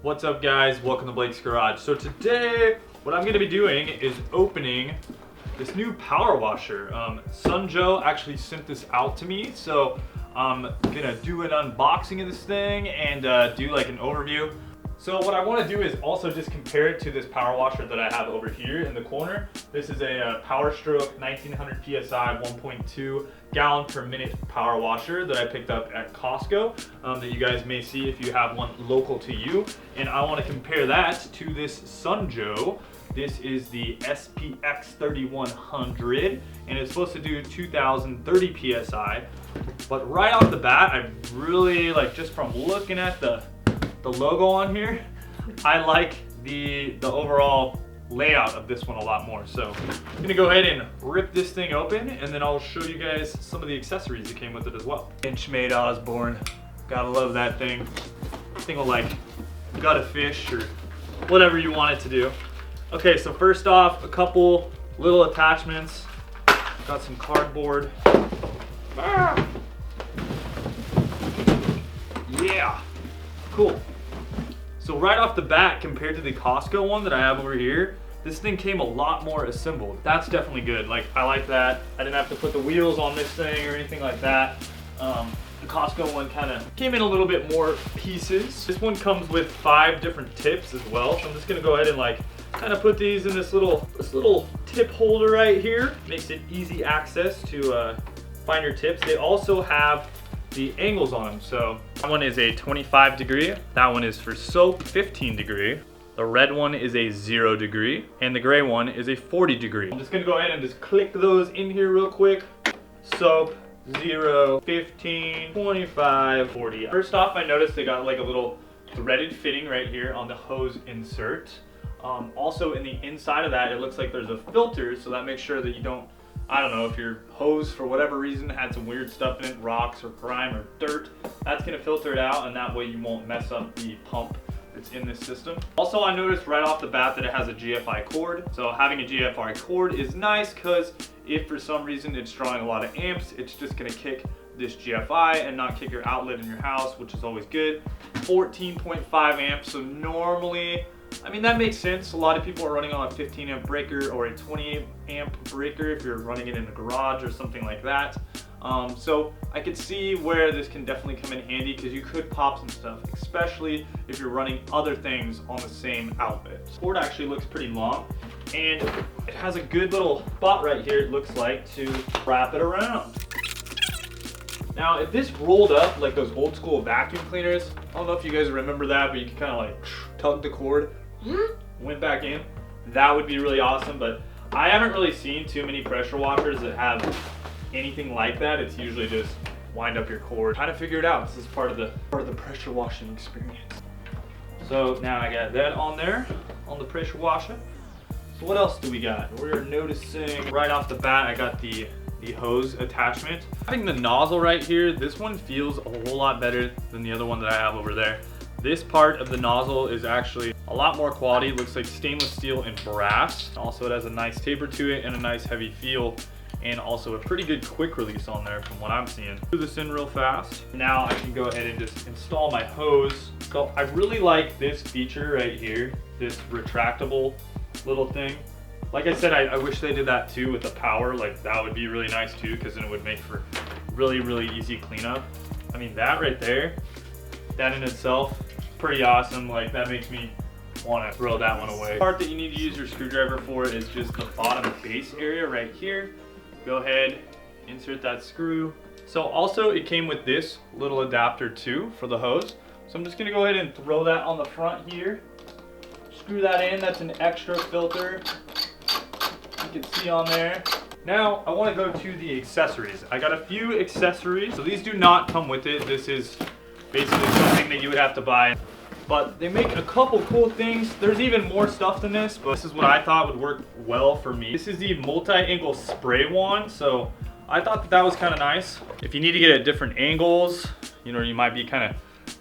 What's up guys, welcome to Blake's Garage. So today, what I'm gonna be doing is opening this new power washer. Sunjoe actually sent this out to me, so I'm gonna do an unboxing of this thing and do like an overview. So what I want to do is also just compare it to this power washer that I have over here in the corner. This is a Power Stroke 1900 PSI 1.2 gallon per minute power washer that I picked up at Costco that you guys may see if you have one local to you. And I want to compare that to this Sunjoe. This is the SPX 3100 and it's supposed to do 2030 PSI. But right off the bat, I really like, just from looking at the logo on here, I like the overall layout of this one a lot more. So I'm gonna go ahead and rip this thing open and then I'll show you guys some of the accessories that came with it as well. Inchmade Osborne, gotta love that thing. Thing will like gut a fish or whatever you want it to do. Okay, so first off, a couple little attachments. Got some cardboard. Ah! Yeah, cool. So right off the bat, compared to the Costco one that I have over here, this thing came a lot more assembled. That's definitely good. Like, I like that. I didn't have to put the wheels on this thing or anything like that. The Costco one kind of came in a little bit more pieces. This one comes with 5 different tips as well. So I'm just gonna go ahead and like kind of put these in this little tip holder right here. Makes it easy access to find your tips. They also have the angles on them. So that one is a 25 degree. That one is for soap, 15 degree. The red one is a 0 degree. And the gray one is a 40 degree. I'm just gonna go ahead and just click those in here real quick. Soap, 0, 15, 25, 40. First off, I noticed they got like a little threaded fitting right here on the hose insert. Also in the inside of that, it looks like there's a filter, so that makes sure that you don't, I don't know, if your hose for whatever reason had some weird stuff in it, rocks or grime or dirt, that's gonna filter it out and that way you won't mess up the pump that's in this system. Also, I noticed right off the bat that it has a Gfi cord. So having a Gfi cord is nice because if for some reason it's drawing a lot of amps, it's just gonna kick this GFI and not kick your outlet in your house, which is always good. 14.5 amps, so normally, I mean, that makes sense. A lot of people are running on a 15 amp breaker or a 28 amp breaker if you're running it in the garage or something like that. So I could see where this can definitely come in handy because you could pop some stuff, especially if you're running other things on the same outlet. This cord actually looks pretty long and it has a good little spot right here, it looks like, to wrap it around. Now, if this rolled up like those old school vacuum cleaners, I don't know if you guys remember that, but you can kind of like tug the cord, went back in. That would be really awesome, but I haven't really seen too many pressure washers that have anything like that. It's usually just wind up your cord. Trying to figure it out. This is part of the pressure washing experience. So now I got that on there, on the pressure washer. So what else do we got? We're noticing right off the bat, I got the hose attachment. Having the nozzle right here, this one feels a whole lot better than the other one that I have over there. This part of the nozzle is actually a lot more quality. It looks like stainless steel and brass. Also, it has a nice taper to it and a nice heavy feel, and also a pretty good quick release on there from what I'm seeing. Do this in real fast. Now I can go ahead and just install my hose. So I really like this feature right here, this retractable little thing. Like I said, I wish they did that too with the power. Like, that would be really nice too, because then it would make for really easy cleanup. I mean, that right there, that in itself, pretty awesome. Like, that makes me want to throw that one away. The part that you need to use your screwdriver for is just the bottom base area right here. Go ahead, insert that screw. So also it came with this little adapter too for the hose. So I'm just gonna go ahead and throw that on the front here. Screw that in, that's an extra filter. You can see on there. Now I want to go to the accessories. I got a few accessories. So these do not come with it. This is basically something that you would have to buy. But they make a couple cool things. There's even more stuff than this, but this is what I thought would work well for me. This is the multi-angle spray wand. So I thought that was kind of nice. If you need to get at different angles, you know, you might be kind of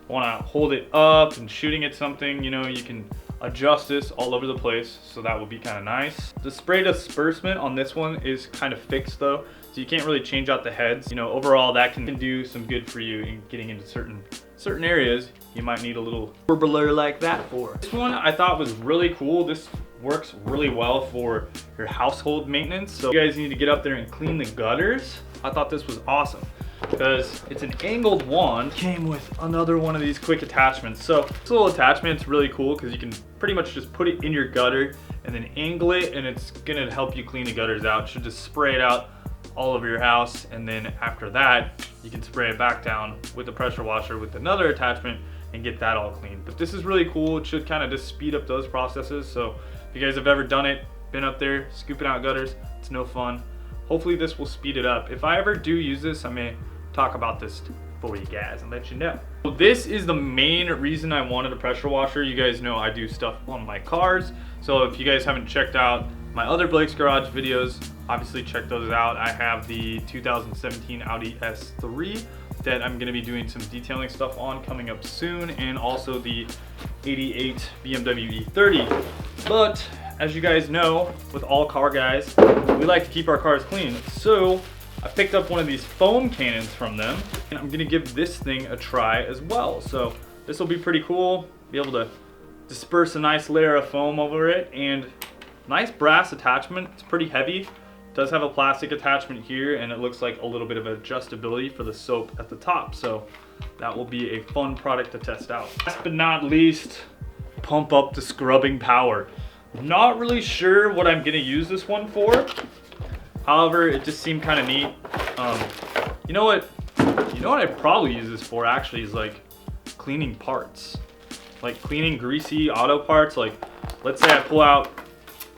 want to hold it up and shooting at something, you know, you can adjust this all over the place, so that will be kind of nice. The spray disbursement on this one is kind of fixed though, so you can't really change out the heads. You know, overall that can do some good for you in getting into certain areas. you might need a little burbler like that for. This one I thought was really cool. This works really well for your household maintenance. So you guys need to get up there and clean the gutters. I thought this was awesome because it's an angled one. Came with another one of these quick attachments. So this little attachment is really cool because you can pretty much just put it in your gutter and then angle it, and it's gonna help you clean the gutters out. It should just spray it out all over your house, and then after that you can spray it back down with the pressure washer with another attachment and get that all clean. But this is really cool. It should kind of just speed up those processes. So if you guys have ever done it, been up there scooping out gutters, it's no fun. Hopefully this will speed it up. If I ever do use this, I may talk about this for you guys and let you know. So this is the main reason I wanted a pressure washer. You guys know I do stuff on my cars. So if you guys haven't checked out my other Blake's Garage videos, obviously check those out. I have the 2017 Audi S3 that I'm gonna be doing some detailing stuff on coming up soon, and also the 88 BMW E30. But as you guys know, with all car guys, we like to keep our cars clean. So I picked up one of these foam cannons from them, and I'm gonna give this thing a try as well. So this will be pretty cool. Be able to disperse a nice layer of foam over it, and nice brass attachment. It's pretty heavy. It does have a plastic attachment here, and it looks like a little bit of adjustability for the soap at the top. So that will be a fun product to test out. Last but not least, pump up the scrubbing power. Not really sure what I'm gonna use this one for. However, it just seemed kind of neat. You know what I'd probably use this for actually is like cleaning parts. Like cleaning greasy auto parts. Like let's say I pull out,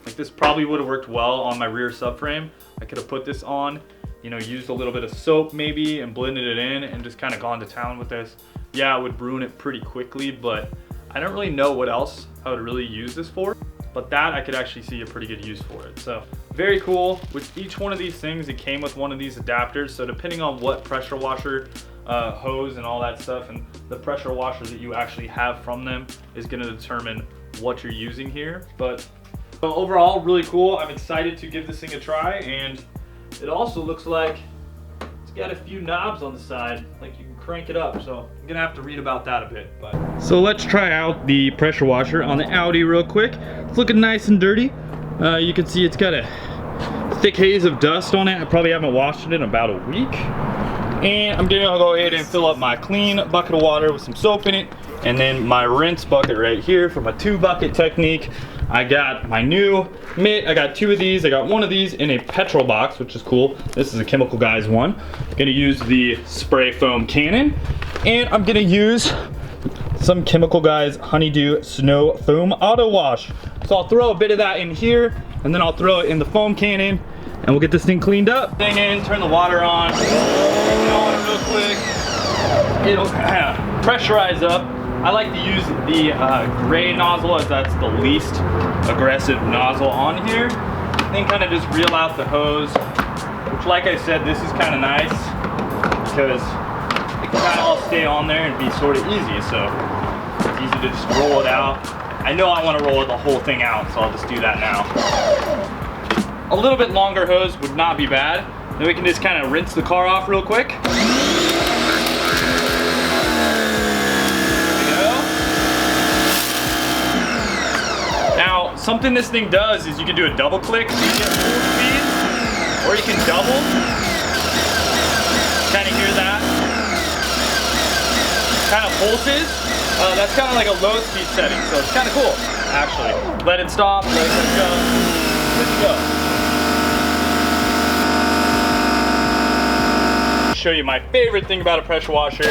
like this probably would have worked well on my rear subframe. I could have put this on, you know, used a little bit of soap maybe and blended it in and just kind of gone to town with this. Yeah, it would ruin it pretty quickly, but I don't really know what else I would really use this for. But that I could actually see a pretty good use for it. So very cool. With each one of these things, it came with one of these adapters. So depending on what pressure washer hose and all that stuff, and the pressure washer that you actually have from them is gonna determine what you're using here. But so overall, really cool. I'm excited to give this thing a try, and it also looks like it's got a few knobs on the side, like you can crank it up. So I'm gonna have to read about that a bit. But so let's try out the pressure washer on the Audi real quick. It's looking nice and dirty. You can see it's got a thick haze of dust on it. I probably haven't washed it in about a week. And I'm gonna go ahead and fill up my clean bucket of water with some soap in it, and then my rinse bucket right here for my 2-bucket technique. I got my new mitt. I got 2 of these. I got one of these in a petrol box, which is cool. This is a Chemical Guys one. I'm gonna use the spray foam cannon, and I'm gonna use some Chemical Guys Honeydew Snow Foam Auto Wash. So I'll throw a bit of that in here, and then I'll throw it in the foam cannon, and we'll get this thing cleaned up. Thing in, turn the water on, turn it on real quick. It'll pressurize up. I like to use the gray nozzle, as that's the least aggressive nozzle on here. Then kind of just reel out the hose, which, like I said, this is kind of nice because it can kind of all stay on there and be sort of easy. So it's easy to just roll it out. I know I want to roll the whole thing out, so I'll just do that now. A little bit longer hose would not be bad. Then we can just kind of rinse the car off real quick. Now, something this thing does is you can do a double click so you get full speed, or you can double. Kind of hear that? Kind of pulses. That's kind of like a low speed setting, so it's kind of cool, actually. Let it stop, let it go, let it go. Show you my favorite thing about a pressure washer.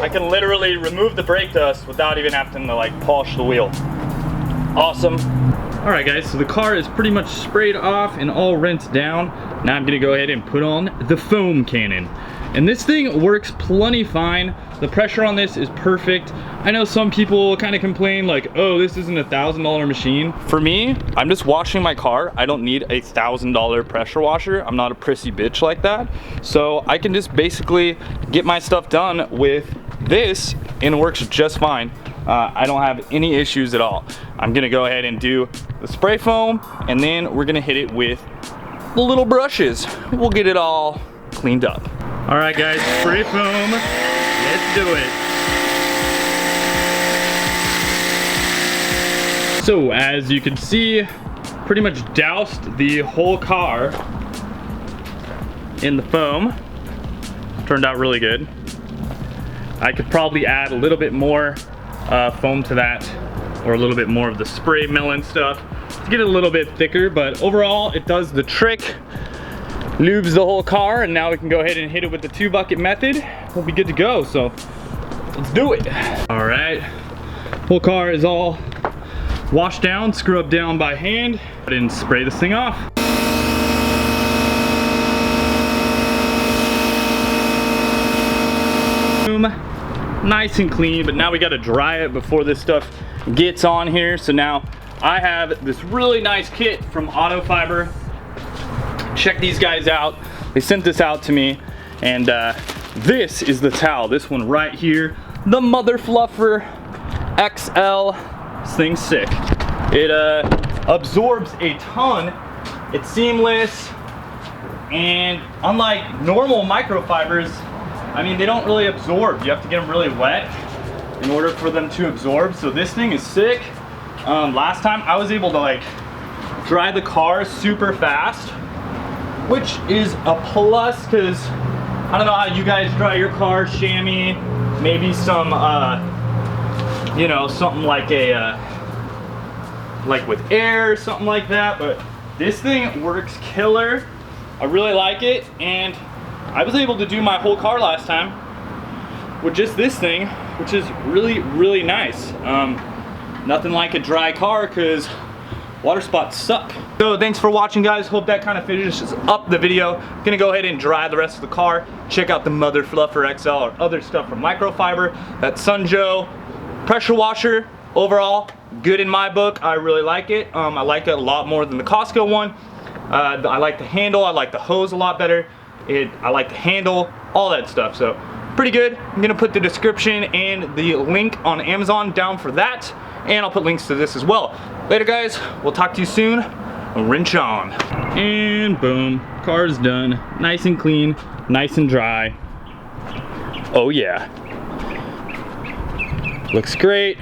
I can literally remove the brake dust without even having to like polish the wheel. Awesome. All right guys, so the car is pretty much sprayed off and all rinsed down. Now I'm gonna go ahead and put on the foam cannon. And this thing works plenty fine. The pressure on this is perfect. I know some people kind of complain like, oh, this isn't $1,000 machine. For me, I'm just washing my car. I don't need a $1,000 pressure washer. I'm not a prissy bitch like that. So I can just basically get my stuff done with this and it works just fine. I don't have any issues at all. I'm gonna go ahead and do the spray foam and then we're gonna hit it with the little brushes. We'll get it all cleaned up. All right guys, spray foam, let's do it. So as you can see, pretty much doused the whole car in the foam. Turned out really good. I could probably add a little bit more foam to that, or a little bit more of the spray melon stuff to get it a little bit thicker, but overall it does the trick. Lubes the whole car, and now we can go ahead and hit it with the 2-bucket method. We'll be good to go, so let's do it. All right, whole car is all washed down, scrubbed down by hand, and spray this thing off. Nice and clean, but now we got to dry it before this stuff gets on here. So now I have this really nice kit from Auto Fiber. Check these guys out. They sent this out to me, and this is the towel. This one right here, the Mother Fluffer XL. This thing's sick. It absorbs a ton. It's seamless, and unlike normal microfibers, I mean, they don't really absorb. You have to get them really wet in order for them to absorb. So this thing is sick. Last time I was able to like dry the car super fast, which is a plus because I don't know how you guys dry your car, chamois, maybe some, you know, something like a, like with air, something like that. But this thing works killer. I really like it, and I was able to do my whole car last time with just this thing, which is really, really nice. Nothing like a dry car because water spots suck. So thanks for watching, guys. Hope that kind of finishes up the video. Gonna go ahead and dry the rest of the car. Check out the Mother Fluffer XL or other stuff from Microfiber. That Sunjoe pressure washer, overall, good in my book. I really like it. I like it a lot more than the Costco one. I like the handle. I like the hose a lot better. I like the handle, all that stuff, so pretty good. I'm gonna put the description and the link on Amazon down for that, and I'll put links to this as well. Later guys, we'll talk to you soon. Wrench on. And boom, car's done. Nice and clean, nice and dry. Oh yeah. Looks great.